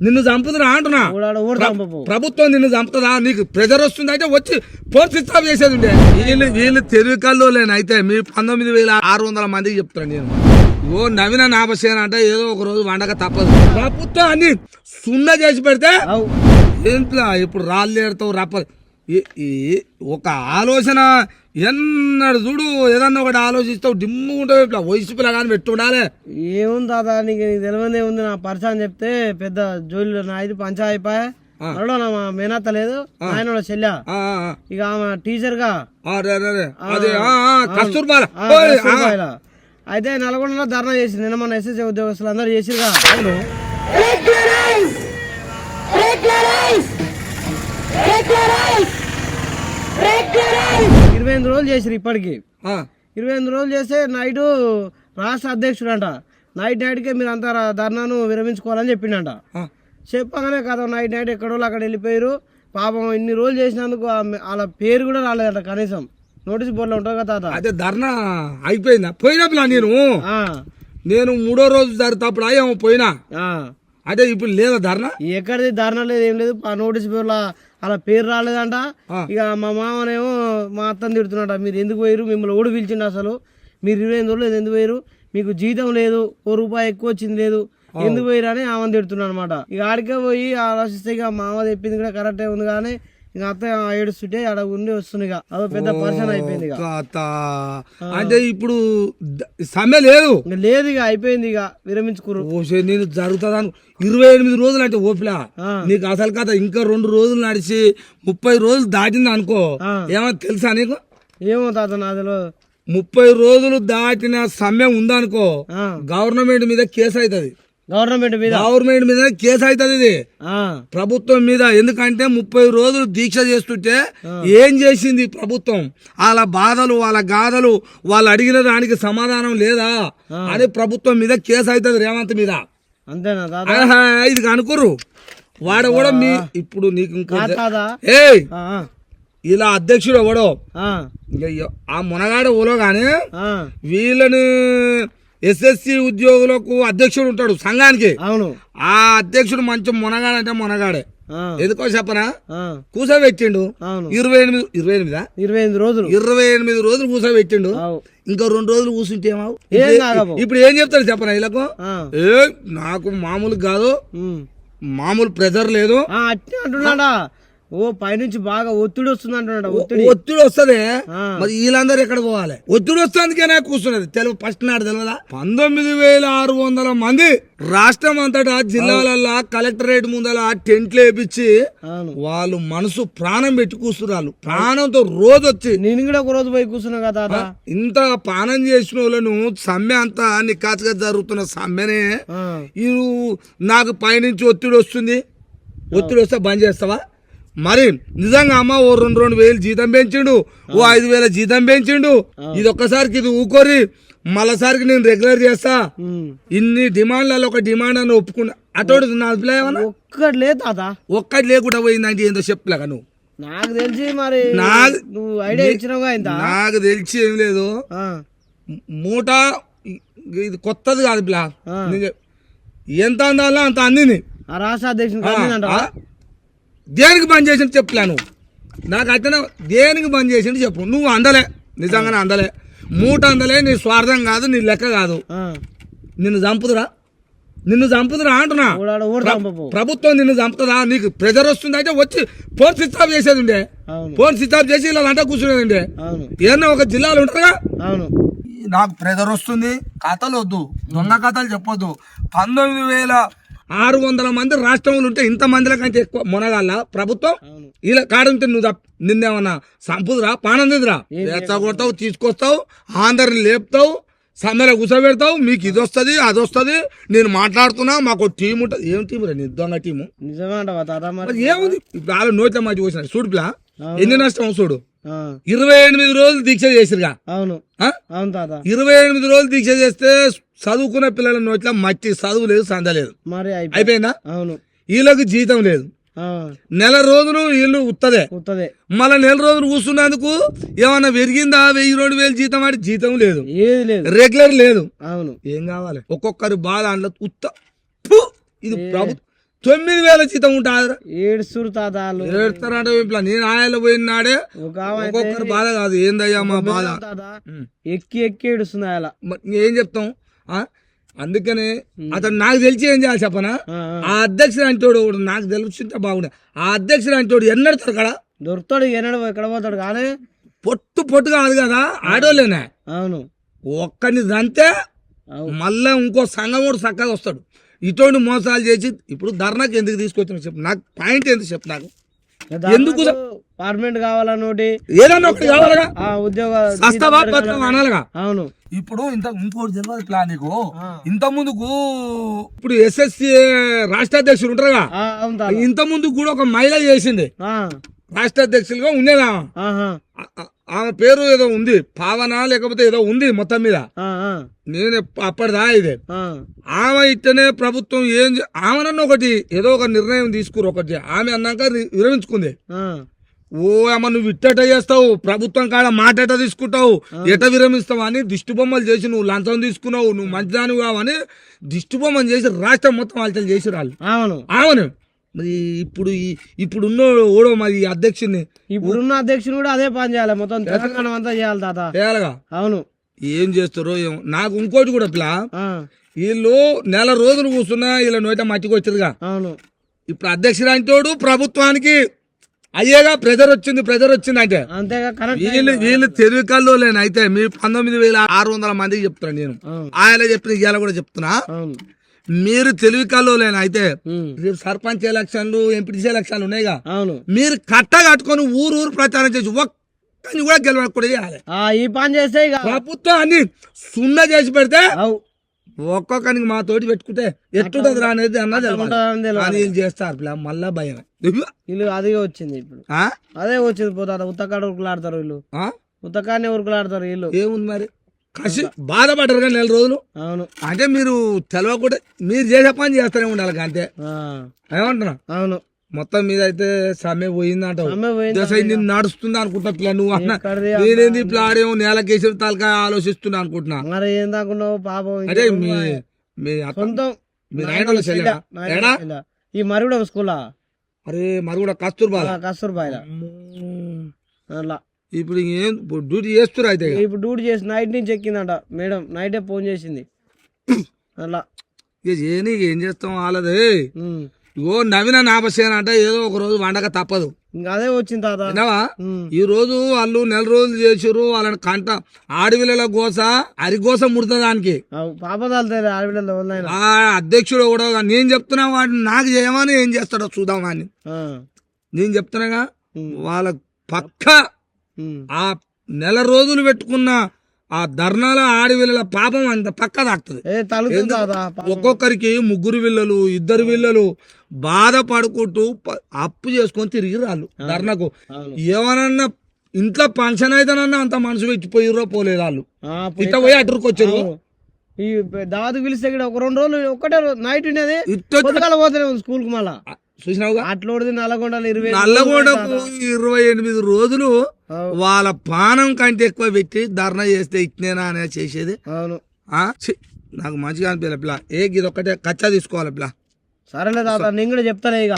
నిన్ను చంపుతున్నా అంటున్నా. ప్రభుత్వం నిన్ను చంపుతుందా? నీకు ప్రెజర్ వస్తుంది అయితే వచ్చి ఫోన్ స్విచ్ ఆఫ్ చేసేది ఉండే. వీళ్ళు తెలివి కల్లోలేనైతే మీ 19,600 మందికి చెప్తాను నేను. ఓ నవీన నాపసేన అంటే ఏదో ఒక రోజు వండక తప్పదు. ప్రభుత్వం అన్ని సున్నా చేసి పెడితే ఏంట్లా ఇప్పుడు రాళ్ళు ఏడతావు రప్పదు. ఒక ఆలోచన ఎన్నడు చూడు ఏదన్నా ఒకటి ఆలోచిస్తావు డిమ్ము ఉంటావు. ఇట్లా వయసు పిల్లగాని పెట్టుండాలి. ఏముంది తాత నీకు తెలియదే ఉంది. నా పరిచయం చెప్తే పెద్ద జోలిలో నా ఇది పంచా అయిపోయా. మా మేనత్త లేదు ఆయన చెల్లె ఇక ఆమె టీచర్ గా అయితే నల్గొండలో ధర్నా చేసి నిన్న మన ఎస్ఎస్సీ ఉద్యోగస్తులు అందరూ చేసిరుగా. 28 రోజులు చేసిరు. ఇప్పటికి 28 రోజులు చేస్తే నైట్ రాష్ట్ర అధ్యక్షుడు అంట నైట్కే మీరు అంతా ధర్నాను విరమించుకోవాలని చెప్పిండంట. చెప్పగానే కదా నైట్ ఎక్కడో అక్కడ వెళ్ళిపోయారు. పాపం ఇన్ని రోజులు చేసినందుకు వాళ్ళ పేరు కూడా రాలేదంట. కనీసం నోటీస్ బోర్డులో ఉంటుంది కదా తాత. అదే ధర్నా అయిపోయిందా? పోయినప్పుడు నేను 3వ రోజు జరుగుతాప్పుడు అయ్యాము పోయినా. అదే ఇప్పుడు లేదా ధర్నా? ఎక్కడిది ధర్నా లేదు ఏం లేదు. నోటీస్ బోర్డులో అలా పేరు రాలేదంట. ఇక మా మామనేమో మా అత్తని తిడుతున్నాడ. మీరు ఎందుకు పోయారు? మిమ్మల్ని ఓడి పిలిచిండు. అసలు మీరు 28 రోజులు ఎందుకు పోయారు? మీకు జీతం లేదు, ₹1 ఎక్కువ వచ్చింది లేదు, ఎందుకు పోయిరా అని ఆమెను తిడుతున్నాడు అనమాట. ఇక ఆడికే పోయి ఆలోచిస్తే ఇక మామ చెప్పింది కూడా కరెక్టే ఉంది కానీ ఇక అత్త ఏడుస్తుంటే ఆడ ఉండి వస్తుంది. ఇక అదో పెద్ద పర్సన్ అయిపోయింది. అంటే ఇప్పుడు సమ్మె లేదు లేదు ఇక అయిపోయింది. ఇక విరమించుకోరు. నేను జరుగుతుందా 28 రోజులు అంటే ఓపిలా నీకు అసలు కథ. ఇంకా 2 రోజులు నడిచి 30 రోజులు దాటింది అనుకో. ఏమో తెలుసా నీకు? ఏమో తాత నాదిలో 30 రోజులు దాటిన సమ్మె ఉందనుకో గవర్నమెంట్ మీద కేసు అవుతుంది. గవర్నమెంట్ మీద కేసు అవుతుంది. ఇది ప్రభుత్వం మీద. ఎందుకంటే 30 రోజులు దీక్ష చేస్తుంటే ఏం చేసింది ప్రభుత్వం? వాళ్ళ బాధలు వాళ్ళ గాథలు వాళ్ళు అడిగిన దానికి సమాధానం లేదా అని ప్రభుత్వం మీద కేసు అవుతుంది రేవంత్ మీద. అంతేనా? ఇది కనుకోరు వాడ కూడా మీ ఇప్పుడు నీకు ఇంకా ఇలా అధ్యక్షుడు ఎవడో ఆ మునగాడు ఓలో గాని వీళ్ళని ఎస్ఎస్సి ఉద్యోగులకు అధ్యక్షుడు ఉంటాడు సంఘానికి. అవును. ఆ అధ్యక్షుడు మంచి మునగాడంటే మునగాడే. ఎందుకో చెప్పనా? కూసోబెట్టిండు 28 రోజులు కూసోబెట్టిండు. ఇంకా 2 రోజులు కూర్చుంటే ఇప్పుడు ఏం చెప్తాడు చెప్పనా వీళ్ళకు? నాకు మామూలు కాదు, మామూలు ప్రెజర్ లేదు అంటున్నాడా. ఓ పైనుంచి బాగా ఒత్తిడి వస్తుంది అంటున్నాడు. ఒత్తిడి వస్తుంది. మరి వీళ్ళందరూ ఎక్కడ పోవాలి? ఒత్తిడి వస్తుందికేనా కూర్చున్నది. ఫస్ట్ నాడు తెలియదా? 19,600 మంది రాష్ట్రం అంతటా జిల్లాలల్లా కలెక్టరేట్ ముందల టెంట్లు వేపించి వాళ్ళు మనసు ప్రాణం పెట్టి కూర్చున్నారు. ప్రాణంతో రోజు వచ్చి నేను కూడా ఒక రోజు పోయి కూర్చున్నా కదా. ఇంత పానం చేసిన వాళ్ళను సమ్మె అంతా నికాచుగా జరుగుతున్న సమ్మెనే నాకు పైనుంచి ఒత్తిడి వస్తుంది. ఒత్తిడి వస్తే బంద్ చేస్తావా? మరి నిజంగా అమ్మ ఓ 2,000 జీతం పెంచిండు, ఓ 5,000 జీతం పెంచిండు. ఇది ఒక్కసారికి ఇది ఊకోరి మళ్ళసారికి నేను రెగ్యులర్ చేస్తా. ఇన్ని డిమాండ్లలో ఒక డిమాండ్ అని ఒప్పుకున్నా. అటోడు నా అభిప్రాయం ఒక్కటి లేదు తాత. ఒక్కటి లేకుండా పోయిందంటే ఏందో చెప్పలేక నువ్వు. నాకు తెలిసి మరి ఐడియా ఇచ్చినావుగా. నాకు తెలిసి ఏం లేదు. మూట ఇది కొత్తది కాదు బ్లా. ఎంత అందాలో అంత అందింది. రాష్ట్ర అధ్యక్షుడు దేనికి బంద్ చేసింది చెప్పలేను. నాకు అయితే దేనికి బంద్ చేసింది చెప్పు. నువ్వు అందలే, నిజంగానే అందలే, మూట అందలే. నీ స్వార్థం కాదు, నీ లెక్క కాదు. నిన్ను చంపుతురా అంటున్నా. ప్రభుత్వం నిన్ను చంపుతుందా? నీకు ప్రెజర్ వస్తుంది అయితే వచ్చి ఫోన్ స్విచ్ ఆఫ్ చేసేది ఉండే. ఫోన్ స్విచ్ ఆఫ్ చేసి ఇలా అంట కూర్చునేది ఉండే. ఏదన్నా ఒక జిల్లాలో ఉంటారుగా. నాకు ప్రెజర్ వస్తుంది, కథలు వద్దు, దొంగ కథలు చెప్పొద్దు. 19,600 మంది రాష్ట్రంలో ఉంటే ఇంత మందిల కంటే ఎక్కువ మునగాల ప్రభుత్వం. ఇలా కాడంటే నువ్వు నిన్నేమన్నా సంపుదురా? పానందిరా? కొడతావు, తీసుకొస్తావు, అందరిని లేపుతావు, సమ్మెలో కూర్చోబెడతావు. మీకు ఇది వస్తుంది, అది వస్తుంది, నేను మాట్లాడుతున్నా, మాకు టీం ఉంటుంది. ఏం టీం రా? నిజంగా టీము ఏముంది? ఇప్పుడు వాళ్ళ నోట్ల మధ్య పోసిన చూడు పిల్ల ఎన్ని నష్టం చూడు. 28 రోజులు దీక్ష చేసిరుగా. అవును. 28 రోజులు దీక్ష చేస్తే చదువుకున్న పిల్లల నోట్ల మట్టి చదువు లేదు, సంద లేదు. మరి అయిపోయిందా? అవును. వీళ్ళకి జీతం లేదు. నెల రోజులు వీళ్ళు ఉత్తదే. మళ్ళీ నెల రోజులు కూర్చున్నందుకు ఏమన్నా పెరిగిందా? 1,000-2,000 జీతం అంటే జీతం లేదు, రెగ్యులర్ లేదు. అవును. ఏం కావాలి? ఒక్కొక్కరి బాధ అందులో ఇది ప్రభుత్వం. 9,000 జీతం ఉంటుంది. ఏడుస్తురు తాతాలు ఏడుస్తారంటే ఇట్లా నేను ఆయాలు పోయినాడే ఒక్కొక్కరు బాధ కాదు. ఏందయ్యా మా బాధ తాత ఎక్కి ఎక్కి ఏడుస్తుంది అలా. ఏం చెప్తాం. అందుకనే అతను నాకు తెలిసి ఏం చేయాలి చెప్పనా, ఆ అధ్యక్షుడు అంటోడు నాకు తెలుస్తుంటే బాగుండే. ఆ అధ్యక్షుడు అంటోడు ఎన్నడు దొరకడా దొరుకుతాడు, ఎన్నడు ఎక్కడ పోతాడు కానీ పొట్టు కాదు కదా ఆడోళ్ళేనే. అవును ఒక్కడిని దంతే మళ్ళా ఇంకో సంఘం కూడా చక్కగా వస్తాడు. ఇటువంటి మోసాలు చేసి ఇప్పుడు ధర్నాకి ఎందుకు తీసుకొచ్చిన చెప్పు నాకు, పాయింట్ ఎందుకు చెప్పు నాకు. ఎందుకు పర్మనెంట్ కావాలన్నోటి ఏదన్నా ఒకటి కావాలగా, ఉద్యోగ అనాలిగా. అవును ఇప్పుడు ఇంకోటి తెలియదు ప్లాన్ నీకు. ఇంత ముందుకు ఇప్పుడు ఎస్ఎస్సి రాష్ట్ర అధ్యక్షుడు ఉంటారుగా, ఇంత ముందు కూడా ఒక మహిళ చేసింది రాష్ట్ర అధ్యక్షులుగా ఉండేదా. ఆమె పేరు ఏదో ఉంది, పావన లేకపోతే ఏదో ఉంది మొత్తం మీద. నేను అప్పటిదా ఇదే ఆమె ఇట్టనే ప్రభుత్వం ఆమెనన్న ఒకటి ఏదో ఒక నిర్ణయం తీసుకురు ఒకటి. ఆమె అన్నాక విరమించుకుంది. ఓ అమ్మ నువ్వు ఇట్టట చేస్తావు, ప్రభుత్వం కాడ మాట ఎట తీసుకుంటావు, ఎట విరమిస్తావు అని దిష్టి బొమ్మలు చేసి నువ్వు లంచం తీసుకున్నావు, నువ్వు మంచిదాని కావని దిష్టి బొమ్మలు చేసి రాష్ట్రం మొత్తం అలచలు చేసి రాళ్ళు. ఆమెను మరి ఇప్పుడున్న ఓడో మరి అధ్యక్షుడిని, ఇప్పుడున్న అధ్యక్షుడు కూడా అదే పని చేయాలి, మొత్తం తెలంగాణ అంతా చేయాలి తాత. చేయాలిగా. అవును ఏం చేస్తారో ఏమో. నాకు ఇంకోటి కూడా పిల్ల, వీళ్ళు నెల రోజులు కూర్చున్నా వీళ్ళ నోట మట్టికి వచ్చేదిగా. అవును ఇప్పుడు అధ్యక్షుడు అంటోడు ప్రభుత్వానికి అయ్యేగా ప్రెజర్ వచ్చింది అంటే వీళ్ళు తెలివి కల్లోలేను. అయితే మీ 19,600 మందికి చెప్తున్నాను నేను, ఆయన చెప్పిన ఇవాళ కూడా చెప్తున్నా, మీరు తెలివి కల్లోలేను. అయితే సర్పంచ్ ఎలక్షన్లు ఎంపీటీసీ ఎలక్షన్లు ఉన్నాయిగా, మీరు కట్టుకొని ఊరు ప్రచారం చేసి ఒక్కని కూడా గెలవకూడదు చేయాలి. ఈ పని చేస్తే ప్రభుత్వం అన్ని సున్నా చేసి పెడితే ఒక్కొక్కరికి మా తోటి పెట్టుకుంటే ఎట్టుంటది అనేది అన్నది చేస్తారు. మళ్ళా భయం వీళ్ళు అదే వచ్చింది, ఇప్పుడు అదే వచ్చింది. పోతా ఉత్తకాడ ఉరుకులాడతారు వీళ్ళు, ఉత్తకాడనే ఉరుకులాడతారు వీళ్ళు. ఏముంది మరి కసి బాధపడ్డారు కానీ నెల రోజులు. అవును అంటే మీరు తెలవకుండా మీరు చేసే పని చేస్తూనే ఉండాలి అంతే. ఏమంటున్నా. అవును మొత్తం మీద అయితే సమ్మె పోయిందంట, నేను నడుస్తుంది అనుకుంటున్నా పిల్ల. నువ్వు అన్న నేనేంది ఇప్పుడు ఆడేమో నేలకేసి తలకాయ ఆలోచిస్తున్నా అనుకుంటున్నా. మరి ఏం దాకున్నావు పాపం. అదే మీ సొంతం మీరు ఆయన ఈ మరుగుడ స్కూలా, అరే మరుగుడ కస్తూర్బా అలా ఇప్పుడు ఏం డ్యూటీ చేస్తున్నారు. అయితే ఇప్పుడు డ్యూటీ చేసి నైట్ నుంచి ఎక్కిందంట మేడం, నైటే ఫోన్ చేసింది అలా. ఏం చేస్తాం వాళ్ళదే. ఇగో నవీన నాపసేన అంటే ఏదో ఒక రోజు వండక తప్పదు. ఇంకా అదే వచ్చింది తాత. ఈ రోజు వాళ్ళు నెల రోజులు చేసారు వాళ్ళని కంట ఆడపిల్లల గోస అరిగోస ముడుతుంది దానికి పాపదాలు ఆడపిల్లలు. ఆ అధ్యక్షుడు కూడా నేను చెప్తున్నా వాడిని నాకు చేయమని ఏం చేస్తాడో చూద్దాం అని నేను చెప్తున్నాగా. వాళ్ళ పక్క ఆ నెల రోజులు పెట్టుకున్న ఆ ధర్నాల ఆడవిల్లల పాపం అంత పక్క తాకుతుంది. ఒక్కొక్కరికి 3 పిల్లలు 2 పిల్లలు బాధపడుకుంటూ అప్పు చేసుకొని తిరిగి రాళ్ళు ధర్నకు. ఏమనన్నా ఇంట్లో ఫంక్షన్ అయితేనన్నా అంత మనసు పెట్టిపోయిర్రో పోలేదు వాళ్ళు. ఇట్ట పోయి అటుకు వచ్చారు. ఈ దాదాపు పిలిస్తే ఒక 2 రోజులు ఒక్కటే నైట్ ఉండేది, పోతే స్కూల్ కు మళ్ళా చూసినావుగా. అట్లోడిది నల్లగొండకు 28 రోజులు వాళ్ళ పానం కంటే ఎక్కువ పెట్టి ధర్నా చేస్తే ఇట్నేనా అనేది చేసేది. అవును నాకు మంచిగా అనిపించాలి పిల్ల. ఇది ఒక్కటే కచ్చా తీసుకోవాలి పిల్ల. సరేలే తాత, నేను కూడా చెప్తానే ఇక.